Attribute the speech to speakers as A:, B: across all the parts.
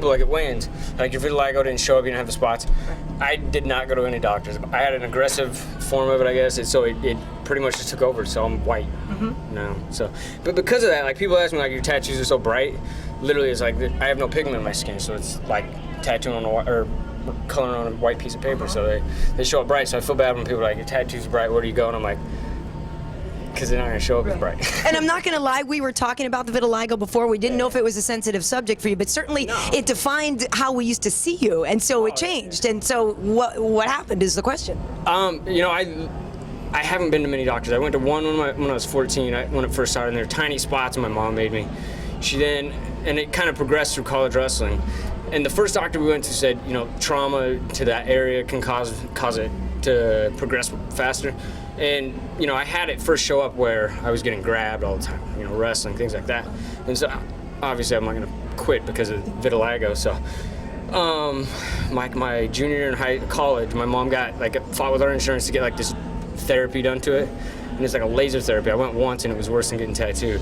A: people like at weigh-ins, like your vitiligo didn't show up, you didn't have the spots. I did not go to any doctors. I had an aggressive form of it, I guess, and so it pretty much just took over. So I'm white now. So, but because of that, like people ask me like your tattoos are so bright. Literally, it's like I have no pigment in my skin, so it's like tattooing on or coloring on a white piece of paper. So they show up bright. So I feel bad when people are like your tattoos are bright. Where do you go? And I'm like, because they're not going to show up as bright.
B: And I'm not going to lie, we were talking about the vitiligo before. We didn't know if it was a sensitive subject for you, but certainly it defined how we used to see you, and so it changed. And so what happened is the question.
A: You know, I haven't been to many doctors. I went to one when I was 14, when it first started, and there were tiny spots my mom made me. And it kind of progressed through college wrestling. And the first doctor we went to said, you know, trauma to that area can cause it to progress faster. And, you know, I had it first show up where I was getting grabbed all the time, you know, wrestling, things like that. And so, obviously, I'm not going to quit because of vitiligo. So, my junior year in college, my mom fought with our insurance to get, like, this therapy done to it. And it's like a laser therapy. I went once, and it was worse than getting tattooed.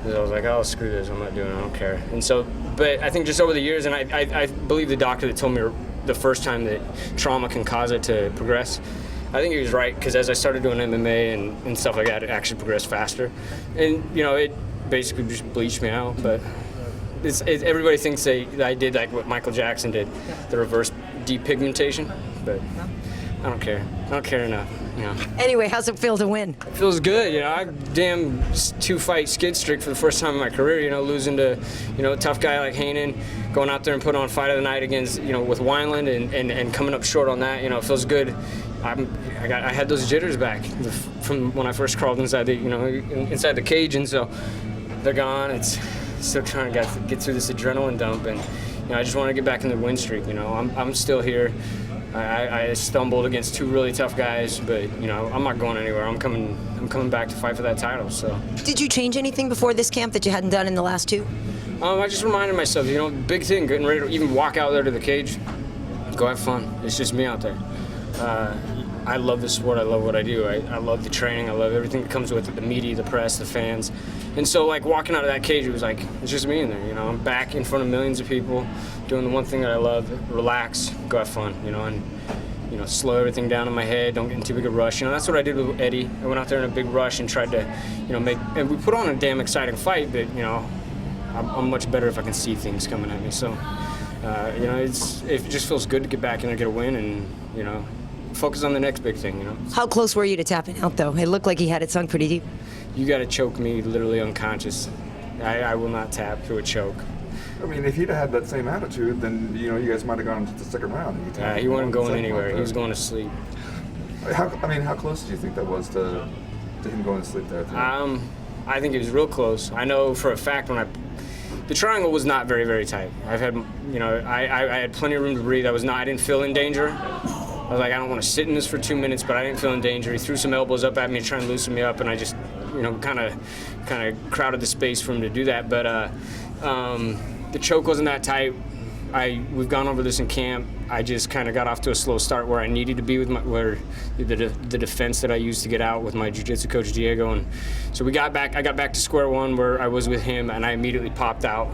A: And so I was like, oh, screw this, I'm not doing it, I don't care. And so, but I think just over the years, and I believe the doctor that told me the first time that trauma can cause it to progress, I think he was right, because as I started doing MMA and stuff like that, it actually progressed faster. And, you know, it basically just bleached me out. But everybody thinks I did like what Michael Jackson did, the reverse depigmentation. But I don't care. I don't care enough. You know.
B: Anyway, how's it feel to win?
A: It feels good. You know, I damn 2-fight skid streak for the first time in my career, you know, losing to, you know, a tough guy like Renan, going out there and putting on fight of the night against, you know, with Wineland and coming up short on that. You know, it feels good. I had those jitters back from when I first crawled inside the cage, and so they're gone. It's still trying to get through this adrenaline dump, and you know, I just want to get back in the win streak. You know, I'm still here. I stumbled against 2 really tough guys, but you know, I'm not going anywhere. I'm coming back to fight for that title. So. Did
B: you change anything before this camp that you hadn't done in the last 2?
A: I just reminded myself, you know, big thing, getting ready to even walk out there to the cage, go have fun. It's just me out there. I love the sport. I love what I do. I love the training. I love everything that comes with it, the media, the press, the fans. And so, like, walking out of that cage, it was like, it's just me in there, you know. I'm back in front of millions of people doing the one thing that I love, relax, go have fun, you know, and, you know, slow everything down in my head, don't get in too big a rush. You know, that's what I did with Eddie. I went out there in a big rush and tried to, you know, and we put on a damn exciting fight, but, you know, I'm much better if I can see things coming at me. So, you know, it just feels good to get back in and get a win and, you know, focus on the next big thing, you know.
B: How close were you to tapping out, though? It looked like he had it sunk pretty deep.
A: You got to choke me literally unconscious. I will not tap through a choke.
C: I mean, if he'd have had that same attitude, then, you know, you guys might have gone into the second round.
A: He wasn't going anywhere. He was going to sleep.
C: How close do you think that was to him going to sleep there?
A: I think it was real close. I know for a fact the triangle was not very, very tight. I've had, you know, I had plenty of room to breathe. I didn't feel in danger. I was like, I don't want to sit in this for 2 minutes, but I didn't feel in danger. He threw some elbows up at me to try and loosen me up, and I just, you know, kind of crowded the space for him to do that. But the choke wasn't that tight. We've gone over this in camp. I just kind of got off to a slow start where I needed to be with the defense that I used to get out with my jiu-jitsu coach Diego, and so I got back to square one where I was with him, and I immediately popped out,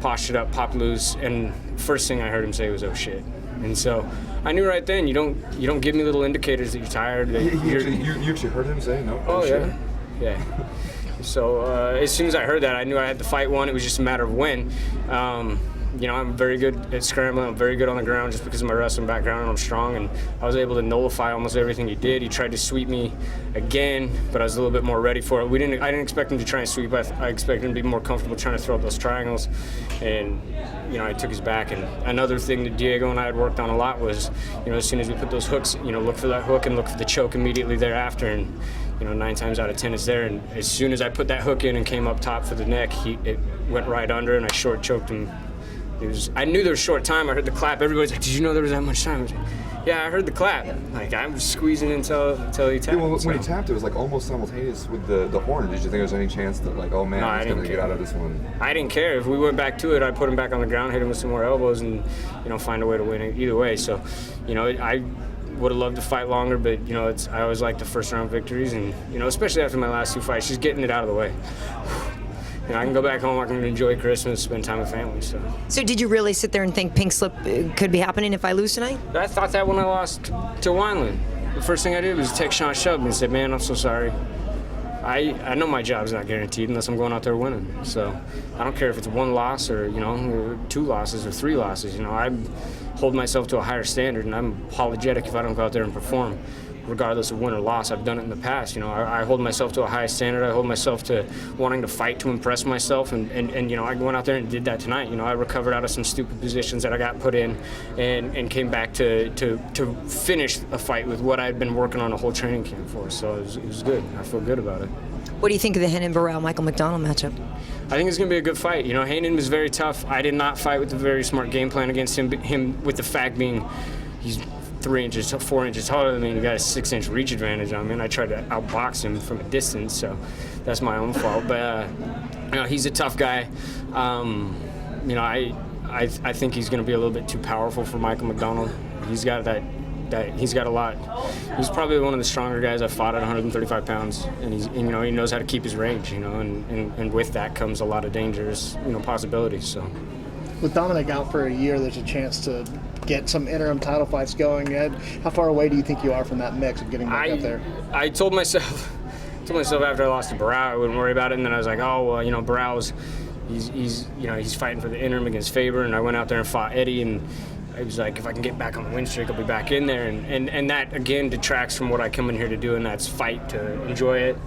A: postured up, popped loose, and first thing I heard him say was, "Oh shit." And so I knew right then, you don't give me little indicators that you're tired. That
C: you actually heard him say no?
A: Oh shit. Yeah. So as soon as I heard that, I knew I had the fight won. It was just a matter of when. You know, I'm very good at scrambling. I'm very good on the ground just because of my wrestling background, and I'm strong. And I was able to nullify almost everything he did. He tried to sweep me again, but I was a little bit more ready for it. I didn't expect him to try and sweep. I expected him to be more comfortable trying to throw up those triangles. And, you know, I took his back. And another thing that Diego and I had worked on a lot was, you know, as soon as we put those hooks, you know, look for that hook and look for the choke immediately thereafter. And, you know, 9 times out of 10 it's there. And as soon as I put that hook in and came up top for the neck, it went right under, and I short choked him. I knew there was short time. I heard the clap. Everybody's like, "Did you know there was that much time?" I was like, "Yeah, I heard the clap." Like, I was squeezing until he tapped.
C: Yeah, well, when he tapped, it was like almost simultaneous with the horn. Did you think there was any chance that, like, oh man,
A: no,
C: he's gonna get out of this one?
A: I didn't care. If we went back to it, I'd put him back on the ground, hit him with some more elbows, and, you know, find a way to win it either way. So, you know, I would have loved to fight longer, but, you know, I always like the first round victories, and, you know, especially after my last 2 fights, just getting it out of the way. you know, I can go back home, I can enjoy Christmas, spend time with family.
B: So did you really sit there and think pink slip could be happening if I lose tonight?
A: I thought that when I lost to Wineland. The first thing I did was text Sean Shelby and said, man, I'm so sorry. I know my job's not guaranteed unless I'm going out there winning. So I don't care if it's 1 loss or, you know, 2 losses or 3 losses. You know, I hold myself to a higher standard, and I'm apologetic if I don't go out there and perform, regardless of win or loss. I've done it in the past. You know, I hold myself to a high standard. I hold myself to wanting to fight to impress myself, and you know, I went out there and did that tonight. You know, I recovered out of some stupid positions that I got put in, and came back to finish a fight with what I'd been working on a whole training camp for. So it was good. I feel good about it.
B: What do you think of the Renan Barao Michael McDonald matchup?
A: I think it's going to be a good fight. You know, Renan was very tough. I did not fight with a very smart game plan against him with the fact being he's 4 inches taller than me, and he got a 6-inch reach advantage on me, and I tried to outbox him from a distance, so that's my own fault. But you know, he's a tough guy. You know, I think he's going to be a little bit too powerful for Michael McDonald. He's got he's got a lot. He's probably one of the stronger guys I've fought at 135 pounds, and you know, he knows how to keep his range. You know, and with that comes a lot of dangerous, you know, possibilities. So
D: with Dominic out for a year, there's a chance to get some interim title fights going. How far away do you think you are from that mix of getting back up there?
A: I told myself after I lost to Barao I wouldn't worry about it, and then I was like, oh well, you know, Barao's he's fighting for the interim against Faber, and I went out there and fought Eddie, and I was like, if I can get back on the win streak, I'll be back in there, and that again detracts from what I come in here to do, and that's fight to enjoy it,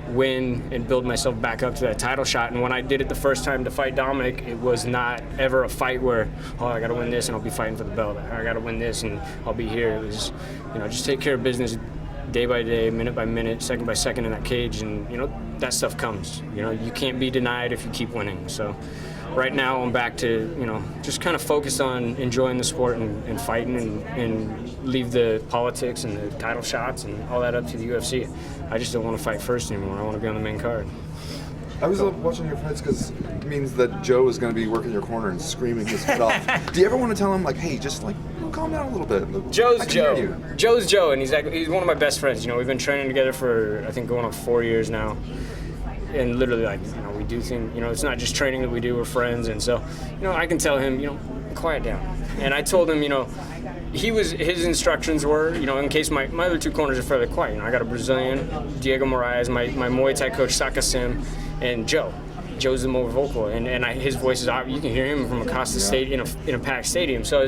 A: win, and build myself back up to that title shot. And when I did it the first time to fight Dominic, it was not ever a fight where, oh, I got to win this and I'll be fighting for the belt. I got to win this and I'll be here. It was, you know, just take care of business day by day, minute by minute, second by second in that cage, and you know, that stuff comes. You know, you can't be denied if you keep winning. So right now I'm back to, you know, just kind of focus on enjoying the sport and fighting, and leave the politics and the title shots and all that up to the UFC. I just don't want to fight first anymore. I want to be on the main card.
C: I was watching your fights because it means that Joe is going to be working your corner and screaming his head off. Do you ever want to tell him, like, hey, just like calm down a little bit?
A: Joe's Joe. Joe's Joe, and he's one of my best friends. You know, we've been training together for, I think, going on 4 years now. And literally, like, you know, we do things, you know, it's not just training that we do, we're friends. And so, you know, I can tell him, you know, quiet down. And I told him, you know, his instructions were, you know, in case my other 2 corners are fairly quiet. You know, I got a Brazilian, Diego Moraes, my Muay Thai coach, Saka Sim, and Joe. Joe's the more vocal, and his voice is obvious. You can hear him from across the state in a packed stadium. So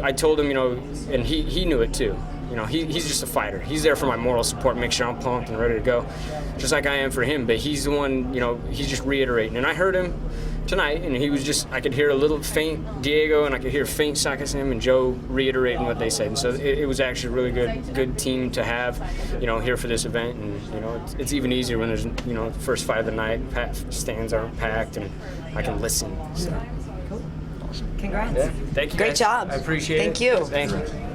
A: I told him, you know, and he knew it too. You know, he's just a fighter. He's there for my moral support, make sure I'm pumped and ready to go, just like I am for him. But he's the one, you know, he's just reiterating. And I heard him tonight, and he was just, I could hear a little faint Diego, and I could hear faint Sakasim and Joe reiterating what they said. And so it was actually a really good team to have, you know, here for this event. And, you know, it's even easier when there's, you know, the first fight of the night, stands aren't packed, and I can listen. So.
B: Congrats.
A: Yeah. Thank you.
B: Great
A: guys.
B: job.
A: I appreciate it.
B: Thank you.
A: Thank you.